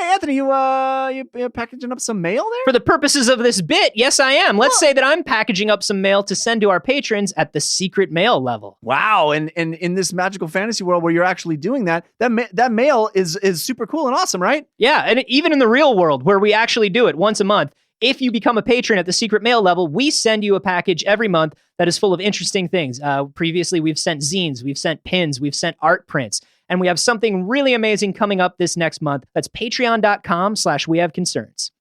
Hey, Anthony, you packaging up some mail there? For the purposes of this bit, yes, I am. Let's say that I'm packaging up some mail to send to our patrons at the secret mail level. Wow, and in this magical fantasy world where you're actually doing that mail is super cool and awesome, right? Yeah, and even in the real world where we actually do it once a month, if you become a patron at the secret mail level, we send you a package every month that is full of interesting things. Previously, we've sent zines, we've sent pins, we've sent art prints. And we have something really amazing coming up this next month. That's patreon.com/wehaveconcerns.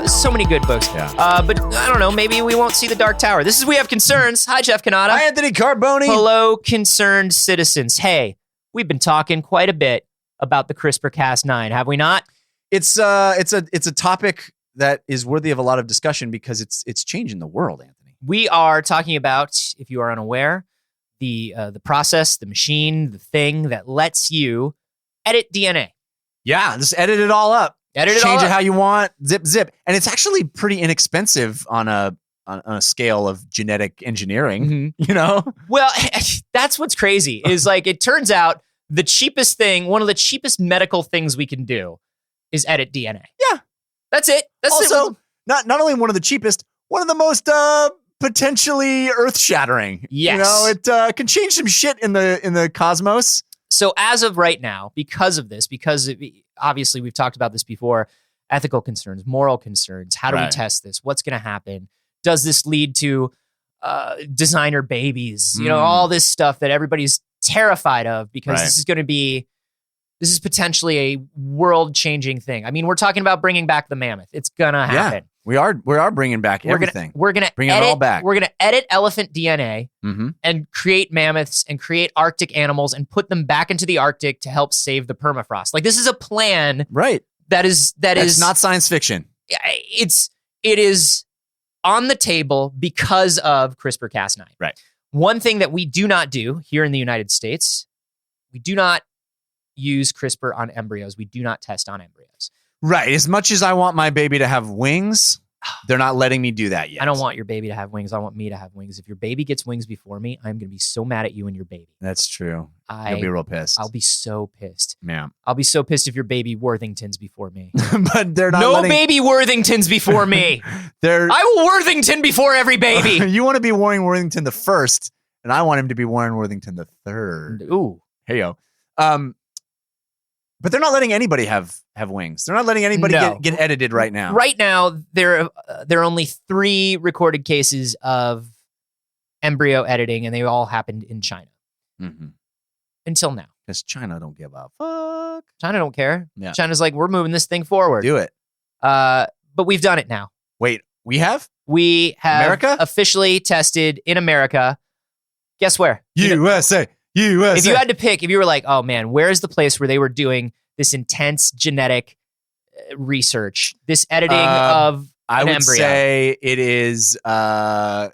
So many good books. Yeah. But I don't know, maybe we won't see the Dark Tower. This is We Have Concerns. Hi, Jeff Canada. Hi, Anthony Carboni. Hello, concerned citizens. Hey, we've been talking quite a bit about the CRISPR-Cas9, have we not? It's a topic that is worthy of a lot of discussion because it's changing the world, Anthony. We are talking about, if you are unaware, the process, the machine, the thing that lets you edit DNA. Yeah, just edit it all up. Change it how you want. Zip. And it's actually pretty inexpensive on a scale of genetic engineering, you know? Well, that's what's crazy is like, it turns out the cheapest thing, one of the cheapest medical things we can do is edit DNA. Yeah. That's it. That's also, it. not only one of the cheapest, one of the most potentially earth-shattering. Yes. You know, it can change some shit in the cosmos. So as of right now, because obviously we've talked about this before, ethical concerns, moral concerns, how do we test this? What's going to happen? Does this lead to designer babies? You know, all this stuff that everybody's terrified of because this is potentially a world-changing thing. I mean, we're talking about bringing back the mammoth. It's going to happen. Yeah, we are bringing back everything. We're gonna bring it all back. We're going to edit elephant DNA and create mammoths and create Arctic animals and put them back into the Arctic to help save the permafrost. Like, this is a plan. Right. That's not science fiction. It is on the table because of CRISPR-Cas9. Right. One thing that we do not do here in the United States, we do not use CRISPR on embryos. We do not test on embryos. Right. As much as I want my baby to have wings, they're not letting me do that yet. I don't want your baby to have wings. I want me to have wings. If your baby gets wings before me, I'm going to be so mad at you and your baby. That's true. You'll be real pissed. I'll be so pissed. Yeah. I'll be so pissed if your baby Worthington's before me. But they're not No baby Worthington's before me. I will Worthington before every baby. You want to be Warren Worthington the first, and I want him to be Warren Worthington the third. Ooh. Hey-yo. But they're not letting anybody have wings. They're not letting anybody get edited right now. Right now, there are only 3 recorded cases of embryo editing, and they all happened in China. Until now. Because China don't give a fuck. China don't care. Yeah. China's like, we're moving this thing forward. Do it. But we've done it now. Wait, we have? We have America? Officially tested in America. Guess where? USA. If you had to pick, if you were like, oh man, where's the place where they were doing this intense genetic research, this editing of an embryo? I would say it is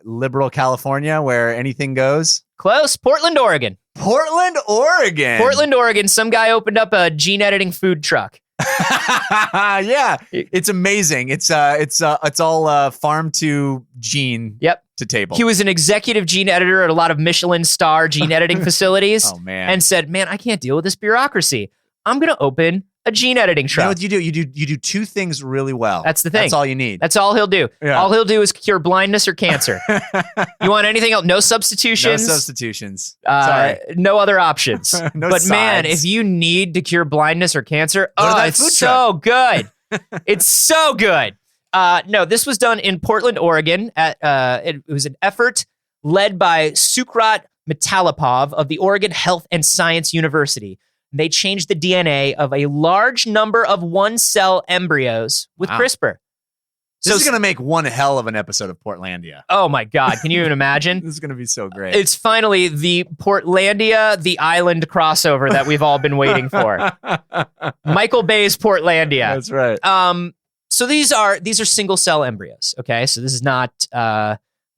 liberal California where anything goes. Close. Portland, Oregon. Portland, Oregon. Some guy opened up a gene editing food truck. Yeah, it's amazing. It's all farm to gene. Yep. To table. He was an executive gene editor at a lot of Michelin star gene editing facilities. Oh man! And said, "Man, I can't deal with this bureaucracy. I'm going to open a gene editing truck." You know what you do? You do 2 things really well. That's the thing. That's all you need. That's all he'll do. Yeah. All he'll do is cure blindness or cancer. You want anything else? No substitutions. No substitutions. Sorry. No other options. No but sides. man, if you need to cure blindness or cancer, that food it's so good. It's so good. No, this was done in Portland, Oregon. It was an effort led by Shoukhrat Mitalipov of the Oregon Health and Science University. They changed the DNA of a large number of one-cell embryos with CRISPR. This is going to make one hell of an episode of Portlandia. Oh my God. Can you even imagine? This is going to be so great. It's finally the Portlandia, the island crossover that we've all been waiting for. Michael Bay's Portlandia. That's right. So these are single cell embryos. Okay. So this is not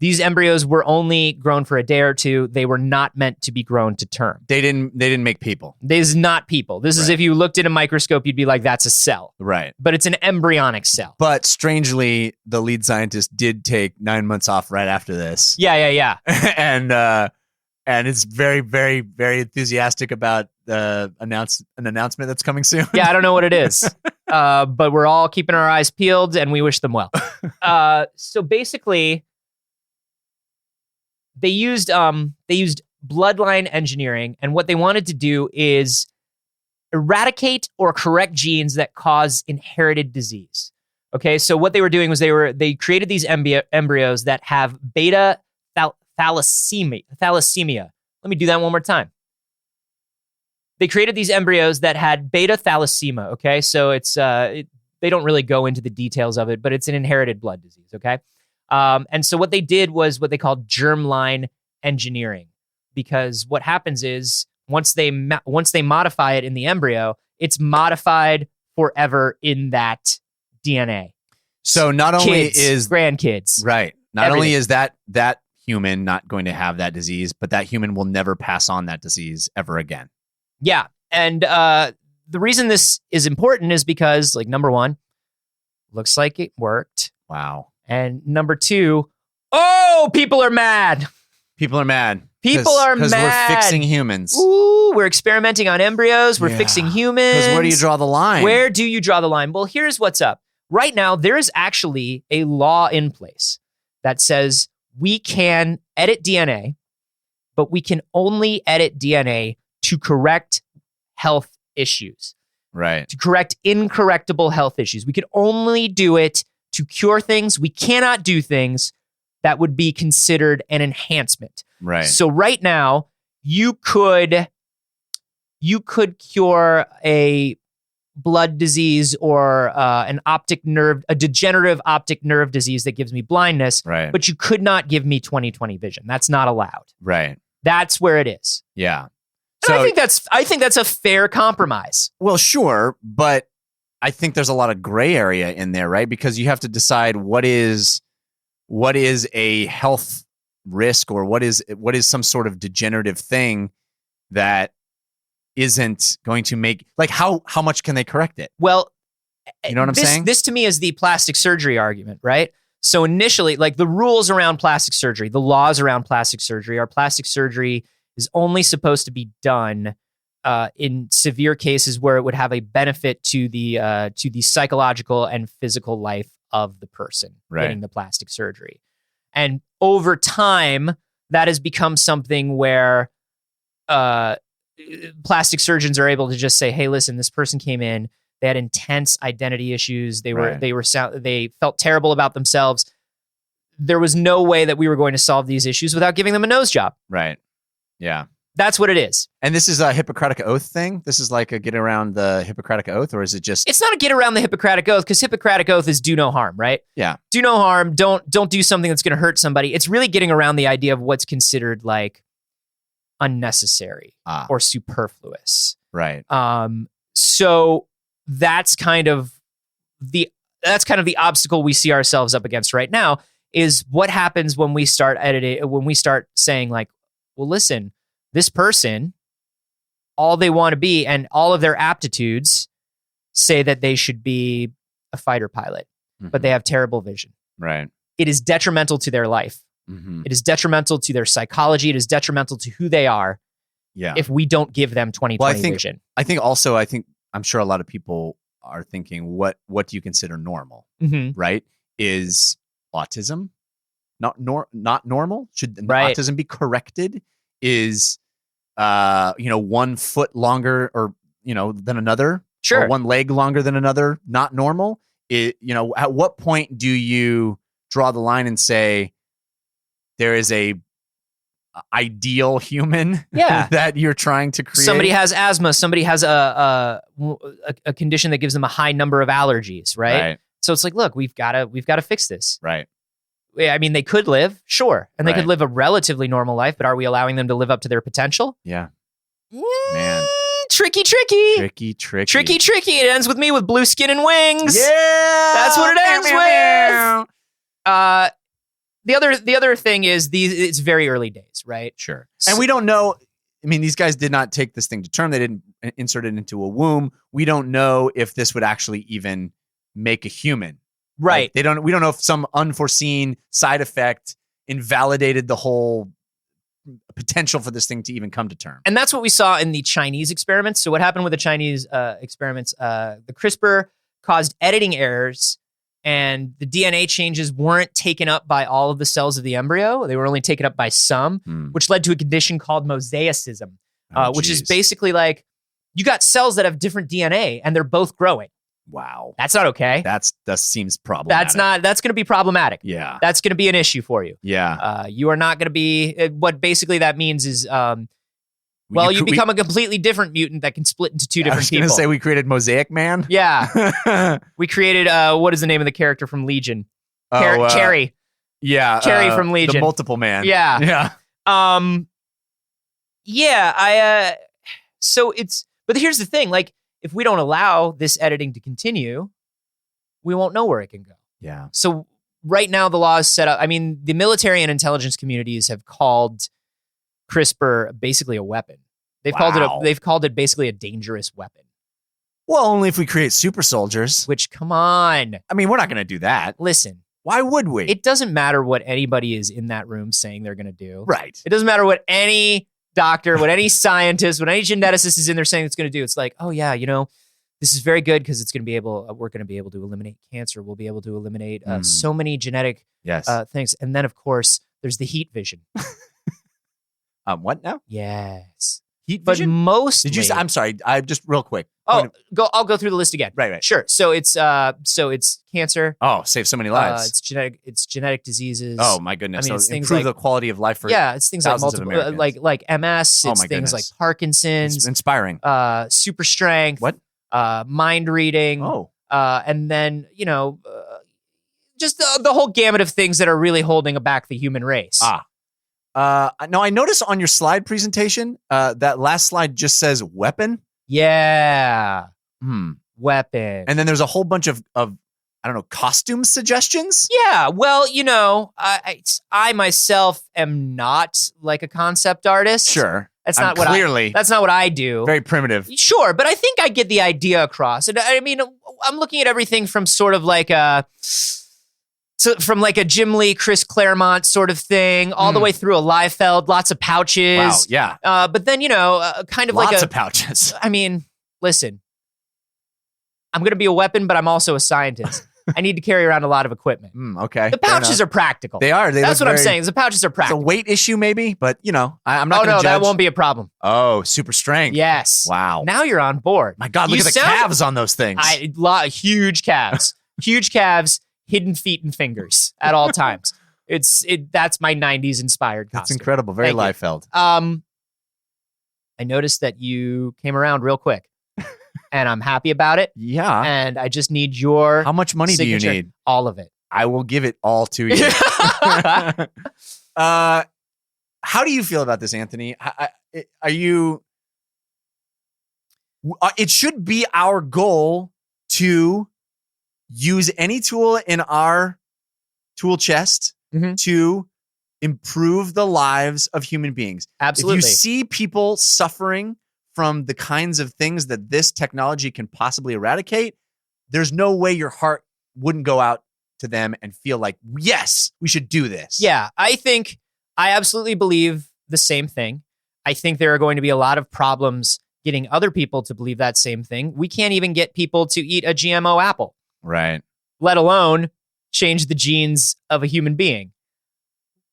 These embryos were only grown for a day or two. They were not meant to be grown to term. They didn't make people. This is not people. This is if you looked at a microscope, you'd be like, that's a cell. Right. But it's an embryonic cell. But strangely, the lead scientist did take 9 months off right after this. Yeah. And it's very, very, very enthusiastic about an announcement that's coming soon. Yeah, I don't know what it is. But we're all keeping our eyes peeled and we wish them well. So basically, they used bloodline engineering, and what they wanted to do is eradicate or correct genes that cause inherited disease. Okay, so what they were doing was they created these embryos that have beta thalassemia. Let me do that one more time. They created these embryos that had beta thalassemia. Okay, so it's they don't really go into the details of it, but it's an inherited blood disease. Okay. And so what they did was what they called germline engineering, because what happens is once they modify it in the embryo, it's modified forever in that DNA. So not only is grandkids, right, not only is that human not going to have that disease, but that human will never pass on that disease ever again. Yeah, and the reason this is important is because, like, number one, looks like it worked. Wow. And number two, people are mad. People are mad. People are mad. Because we're fixing humans. Ooh, we're experimenting on embryos. We're fixing humans. Because where do you draw the line? Where do you draw the line? Well, here's what's up. Right now, there is actually a law in place that says we can edit DNA, but we can only edit DNA to correct health issues. Right. To correct incorrectable health issues. We can only do it to cure things. We cannot do things that would be considered an enhancement. Right. So right now, you could cure a blood disease or a degenerative optic nerve disease that gives me blindness, right, but you could not give me 20/20 vision. That's not allowed. Right. That's where it is. Yeah. So I think that's a fair compromise. Well, sure, but I think there's a lot of gray area in there, right? Because you have to decide what is a health risk, or what is some sort of degenerative thing that isn't going to make, like, how much can they correct it? Well, you know what I'm saying? This to me is the plastic surgery argument, right? So initially, like, the rules around plastic surgery, the laws around plastic surgery are plastic surgery is only supposed to be done in severe cases where it would have a benefit to the psychological and physical life of the person getting the plastic surgery. And over time, that has become something where plastic surgeons are able to just say, "Hey, listen, this person came in. They had intense identity issues. They felt terrible about themselves. There was no way that we were going to solve these issues without giving them a nose job." Right. Yeah. That's what it is. And this is a Hippocratic Oath thing? This is like a get around the Hippocratic Oath, or is it just... It's not a get around the Hippocratic Oath, because Hippocratic Oath is do no harm, right? Yeah. Do no harm. Don't do something that's going to hurt somebody. It's really getting around the idea of what's considered, like, unnecessary or superfluous. Right. So that's kind of the obstacle we see ourselves up against right now, is what happens when we start saying, like, well, listen, this person, all they want to be and all of their aptitudes say that they should be a fighter pilot, but they have terrible vision. Right. It is detrimental to their life. It is detrimental to their psychology. It is detrimental to who they are. Yeah. If we don't give them 20/20 vision. I'm sure a lot of people are thinking, what do you consider normal? Right? Is autism not normal? Should autism be corrected? Is 1 foot longer or than another? Sure. Or 1 leg longer than another not normal? At what point do you draw the line and say there is a ideal human that you're trying to create? Somebody has asthma. Somebody has a condition that gives them a high number of allergies, right? So it's like, look, we've got to fix this. Right. I mean, they could live, sure, and they could live a relatively normal life, but are we allowing them to live up to their potential? Yeah. Man. Tricky. It ends with me with blue skin and wings. Yeah. That's what it ends with. the other thing is it's very early days, right? Sure. And we don't know. I mean, these guys did not take this thing to term. They didn't insert it into a womb. We don't know if this would actually even make a human. Right. Like, we don't know if some unforeseen side effect invalidated the whole potential for this thing to even come to term. And that's what we saw in the Chinese experiments. So what happened with the Chinese experiments, the CRISPR caused editing errors, and the DNA changes weren't taken up by all of the cells of the embryo. They were only taken up by some, which led to a condition called mosaicism, which is basically like you got cells that have different DNA and they're both growing. Wow. That's not okay. That seems problematic. That's going to be problematic. Yeah. That's going to be an issue for you. Yeah. You are not going to be, what basically that means is, you become a completely different mutant that can split into two different people. I was going to say we created Mosaic Man. Yeah. We created, what is the name of the character from Legion? Carrie. Yeah. Carrie from Legion. The multiple man. Yeah. Yeah. But here's the thing, like, if we don't allow this editing to continue, we won't know where it can go. Yeah. So right now the law is set up. I mean, the military and intelligence communities have called CRISPR basically a weapon. They've called it basically a dangerous weapon. Well, only if we create super soldiers. Which, come on. I mean, we're not going to do that. Listen. Why would we? It doesn't matter what anybody is in that room saying they're going to do. Right. It doesn't matter what any doctor, what any scientist, what any geneticist is in there saying it's going to do. It's like, oh yeah, this is very good because we're going to be able to eliminate cancer. We'll be able to eliminate so many genetic things. And then of course there's the heat vision. What now? Yes. Heat vision? But mostly. Did you say, I'm sorry, I just real quick. I'll go through the list again. Right. Sure. So it's cancer. Oh, save so many lives. It's genetic diseases. Oh my goodness. I mean, it's so improve the quality of life for it's things like multiple, like MS. It's things like Parkinson's. It's inspiring. Super strength. What? Mind reading. Oh. And then just the whole gamut of things that are really holding back the human race. No, I noticed on your slide presentation, that last slide just says weapon. Yeah. Weapon. And then there's a whole bunch of I don't know, costume suggestions. Yeah. Well, I myself am not like a concept artist. Sure. That's not what I do. Very primitive. Sure. But I think I get the idea across. And I mean, I'm looking at everything from sort of like from like a Jim Lee, Chris Claremont sort of thing, all the way through a Liefeld, lots of pouches. Wow, yeah. But then, kind of lots of pouches. I mean, listen, I'm going to be a weapon, but I'm also a scientist. I need to carry around a lot of equipment. Okay. The pouches are practical. They are. That's what I'm saying. The pouches are practical. It's a weight issue maybe, but I'm not going to judge. That won't be a problem. Oh, super strength. Yes. Wow. Now you're on board. My God, look at the calves on those things. Huge calves. Huge calves. Hidden feet and fingers at all times. That's my 90s inspired costume. That's incredible. Very Liefeld. I noticed that you came around real quick, and I'm happy about it. Yeah. And I just need your How much money signature. Do you need? All of it. I will give it all to you. How do you feel about this, Anthony? Are you? It should be our goal to use any tool in our tool chest to improve the lives of human beings. Absolutely. If you see people suffering from the kinds of things that this technology can possibly eradicate, there's no way your heart wouldn't go out to them and feel like, yes, we should do this. Yeah, I absolutely believe the same thing. I think there are going to be a lot of problems getting other people to believe that same thing. We can't even get people to eat a GMO apple. Right. Let alone change the genes of a human being.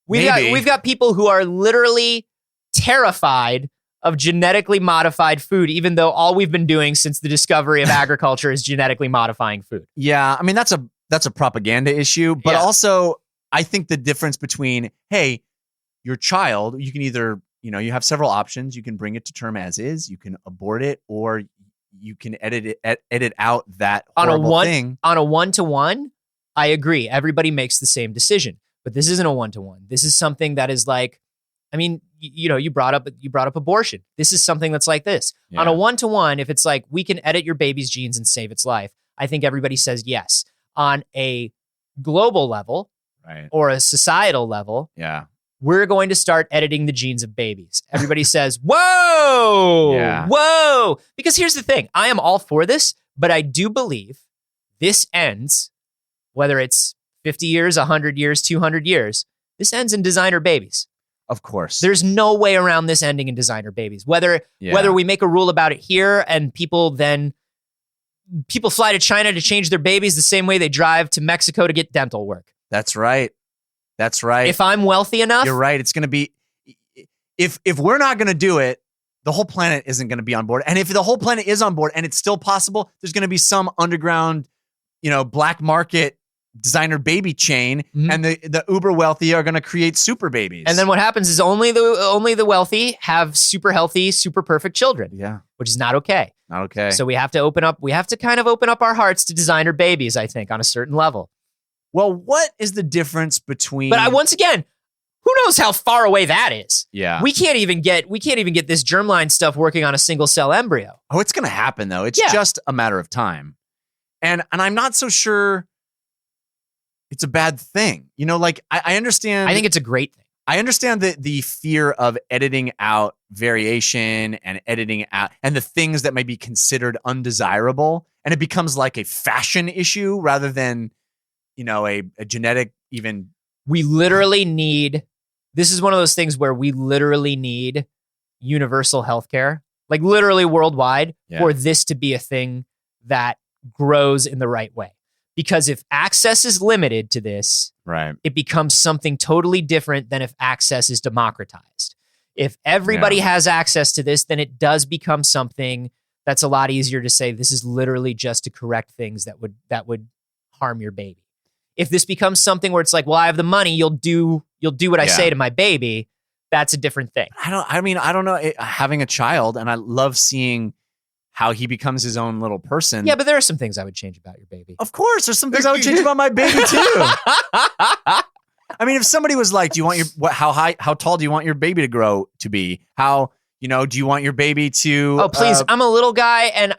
We've got people who are literally terrified of genetically modified food, even though all we've been doing since the discovery of agriculture is genetically modifying food. Yeah, I mean that's a propaganda issue, but also I think the difference between, hey, your child, you can either, you have several options. You can bring it to term as is, you can abort it, or you can edit out that horrible thing. On a 1-to-1, I agree. Everybody makes the same decision, but this isn't a 1-to-1. This is something that is like, I mean, you brought up abortion. This is something that's like this. Yeah. On a 1-to-1, if it's like we can edit your baby's genes and save its life, I think everybody says yes. On a global level, or a societal level, we're going to start editing the genes of babies. Everybody says, whoa, whoa. Because here's the thing. I am all for this, but I do believe this ends, whether it's 50 years, 100 years, 200 years, this ends in designer babies. Of course. There's no way around this ending in designer babies. Whether we make a rule about it here and people fly to China to change their babies the same way they drive to Mexico to get dental work. That's right. That's right. If I'm wealthy enough. You're right. It's going to be, if we're not going to do it, the whole planet isn't going to be on board. And if the whole planet is on board and it's still possible, there's going to be some underground, black market designer baby chain, and the uber wealthy are going to create super babies. And then what happens is only the wealthy have super healthy, super perfect children. Yeah. Which is not okay. Not okay. So we have to kind of open up our hearts to designer babies, I think, on a certain level. Well, what is the difference between... But once again, who knows how far away that is? Yeah. We can't even get this germline stuff working on a single cell embryo. Oh, it's going to happen though. It's just a matter of time. And I'm not so sure it's a bad thing. I understand. I think it's a great thing. I understand the fear of editing out variation and editing out and the things that may be considered undesirable. And it becomes like a fashion issue rather than, a genetic even. We literally need, this is one of those things where we literally need universal healthcare, like literally worldwide, for this to be a thing that grows in the right way. Because if access is limited to this, it becomes something totally different than if access is democratized. If everybody has access to this, then it does become something that's a lot easier to say, this is literally just to correct things that would harm your baby. If this becomes something where it's like, well, I have the money, you'll do what I say to my baby, that's a different thing. I don't know. Having a child, and I love seeing how he becomes his own little person. Yeah, but there are some things I would change about your baby. Of course, there's some things I would change about my baby too. If somebody was like, "Do you want how tall do you want your baby to grow to be? How do you want your baby to?" Oh, please! I'm a little guy, and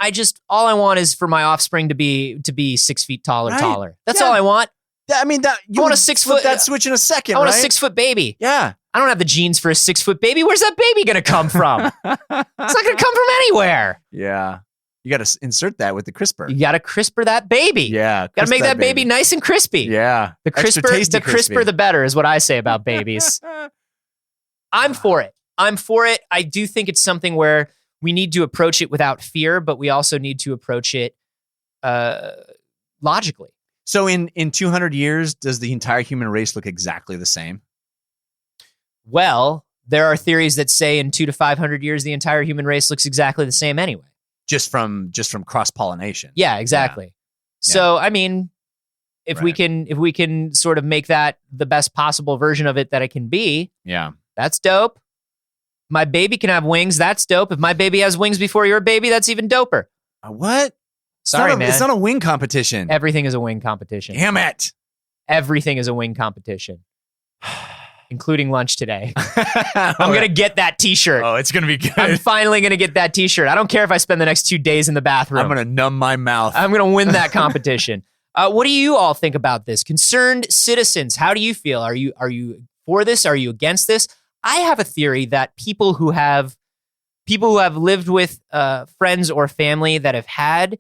all I want is for my offspring to be 6 feet tall or taller. That's all I want. I want a 6 foot. That switch in a second. I want a 6 foot baby. Yeah. I don't have the genes for a 6 foot baby. Where's that baby going to come from? It's not going to come from anywhere. Yeah. You got to insert that with the CRISPR. You got to CRISPR that baby. Yeah. Got to make that baby nice and crispy. Yeah. The CRISPR, the better is what I say about babies. I'm for it. I do think it's something where we need to approach it without fear, but we also need to approach it logically. So in 200 years, does the entire human race look exactly the same? Well, there are theories that say in 200 to 500 years, the entire human race looks exactly the same anyway. Just from cross-pollination. Yeah, exactly. Yeah. So, if we can sort of make that the best possible version of it that it can be, that's dope. My baby can have wings. That's dope. If my baby has wings before your baby, that's even doper. What? Sorry, man. It's not a wing competition. Everything is a wing competition. Damn it. Everything is a wing competition. Including lunch today. I'm going to get that t-shirt. Oh, it's going to be good. I'm finally going to get that t-shirt. I don't care if I spend the next 2 days in the bathroom. I'm going to numb my mouth. I'm going to win that competition. What do you all think about this? Concerned citizens, how do you feel? Are you for this? Are you against this? I have a theory that people who have lived with friends or family that have had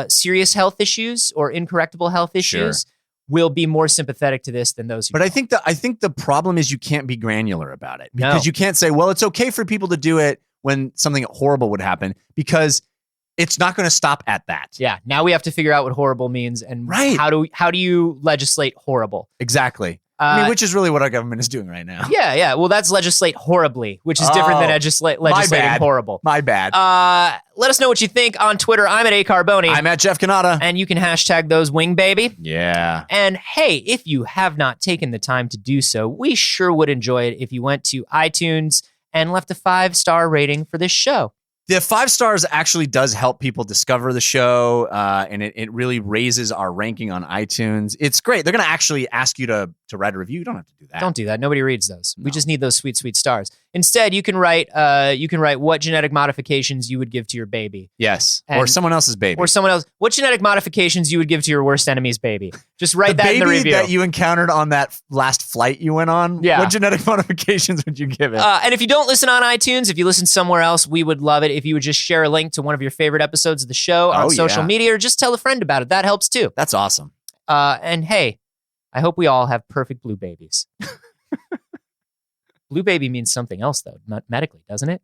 serious health issues or incorrectable health issues will be more sympathetic to this than those who But don't. I think the problem is you can't be granular about it because you can't say, well, it's okay for people to do it when something horrible would happen because it's not going to stop at that. Yeah. Now we have to figure out what horrible means and how do you legislate horrible? Exactly. Which is really what our government is doing right now. Yeah. Well, that's legislate horribly, which is different than legislating horrible. My bad. Let us know what you think on Twitter. I'm at acarboni. I'm at Jeff Cannata. And you can hashtag those wing baby. Yeah. And hey, if you have not taken the time to do so, we sure would enjoy it if you went to iTunes and left a 5-star rating for this show. The 5 stars actually does help people discover the show, and it really raises our ranking on iTunes. It's great. They're going to actually ask you to write a review. You don't have to do that. Don't do that. Nobody reads those. No. We just need those sweet, sweet stars. Instead, you can write what genetic modifications you would give to your baby. Yes. Or someone else's baby. Or someone else. What genetic modifications you would give to your worst enemy's baby. Just write that in the review. The baby that you encountered on that last flight you went on, what genetic modifications would you give it? And if you don't listen on iTunes, if you listen somewhere else, we would love it if you would just share a link to one of your favorite episodes of the show on social media, or just tell a friend about it. That helps too. That's awesome. And hey, I hope we all have perfect blue babies. Blue baby means something else, though, medically, doesn't it?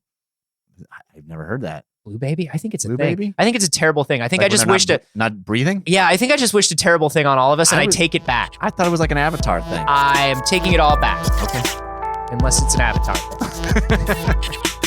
I've never heard that. Blue baby? I think it's a blue thing. Baby? I think it's a terrible thing. I think I just wished not breathing? Yeah, I think I just wished a terrible thing on all of us, and I take it back. I thought it was like an Avatar thing. I am taking it all back. Okay. Unless it's an Avatar thing.